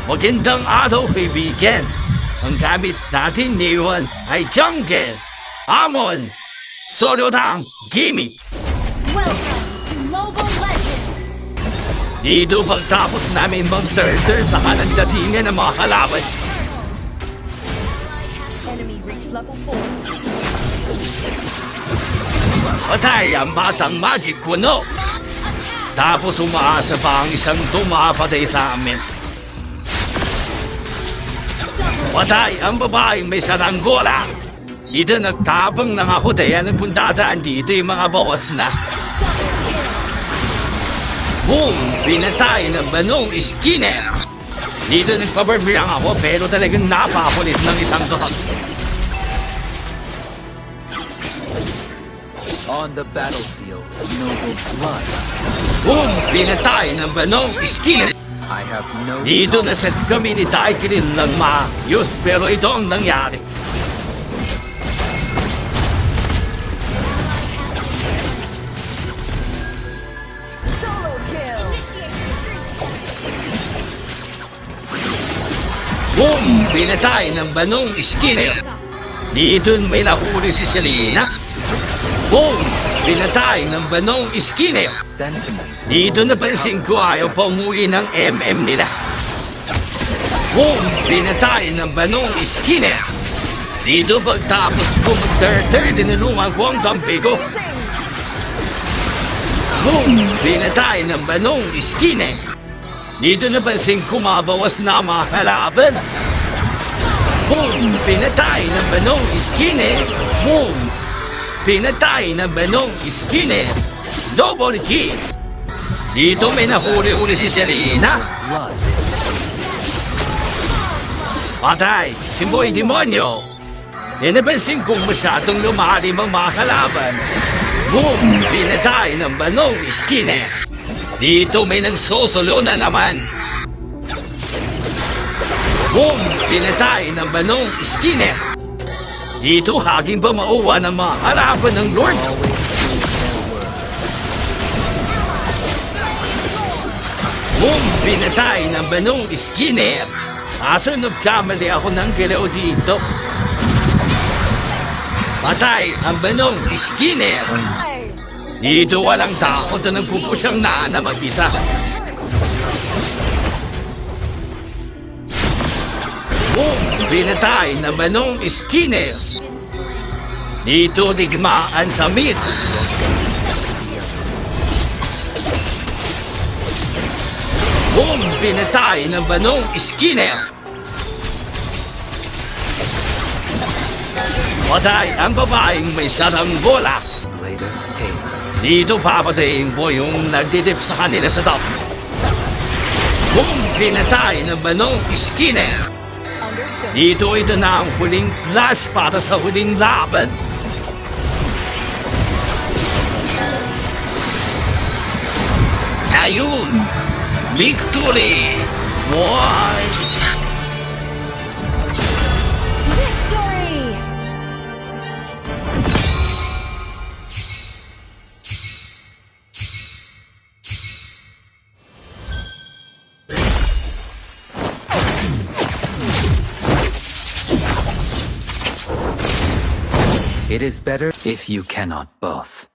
Magandang araw, kaibigan. Ang gamit natin ngayon ay jungle, amon, solo lang, gimmick. Welcome to Mobile Legends! Dito pagtapos namin mag-turtle sa kanan datingan ng mga kalaban. Enemy reached level 4. Patay ang batang magic kuno. Tapos umaasa pa ang isang tumapatay sa amin. Patay ang babaeng may saranggola. Dito nagtapang ng ako dahil ang puntataan dito yung mga boss na. Boom! Pinatay ng banong skinner. Dito nagpabarbilang ako pero talagang napakulit ng isang kahag. On the battlefield, noble blood. Boom! Pinatay ng banong skinner. I have no Dito na set kami ni Daikirin ng maayos pero ito ang nangyari. Solo kill! Boom! Pinatay ng banong skinner. Dito may nahuli si Selena. Boom! Pinatay ng banong skinner. sentiment. Dito napansin ko ayaw pa umuwi ng MM nila. Boom! Pinatay ng banong skinner. Dito pagtapos ko mag-turtle, tinulungan ko ang kampi ko. Boom! Pinatay ng banong skinner. Dito napansin ko mabawas na ang mga kalaban. Boom! Pinatay ng banong skinner. Boom! Pinatay ng banong skinner. Double kill. Dito may nahuli-huli si Selena. Blood. Patay, si Boy Demonyo. Napansin kong masyadong lumalim ang mga kalaban. Boom! Pinatay ng banong skinner. Dito may nagsosolo na naman. Boom! Pinatay ng banong skinner. Dito haging pa mauwa ng mga kalaban ng Lord. Always prove their worth. Boom! Pinatay ng banong skinner. Kaso nagkamali ako ng galaw dito. Patay ang banong skinner. Dito walang takot na nagpupusyang na mag-isa. Boom! Pinatay ng banong skinner. Dito digmaan sa mid. Boom! Pinatay ng banong skinner. Patay ang babaeng may saranggola. Later, pain. Dito papatayin ko yung nagtitip sa kanila sa top. Boom! Pinatay ng banong skinner. Dito ito na ang huling flash para sa huling laban. Ayun! Victory! Boy! Victory! It is better if you cannot both.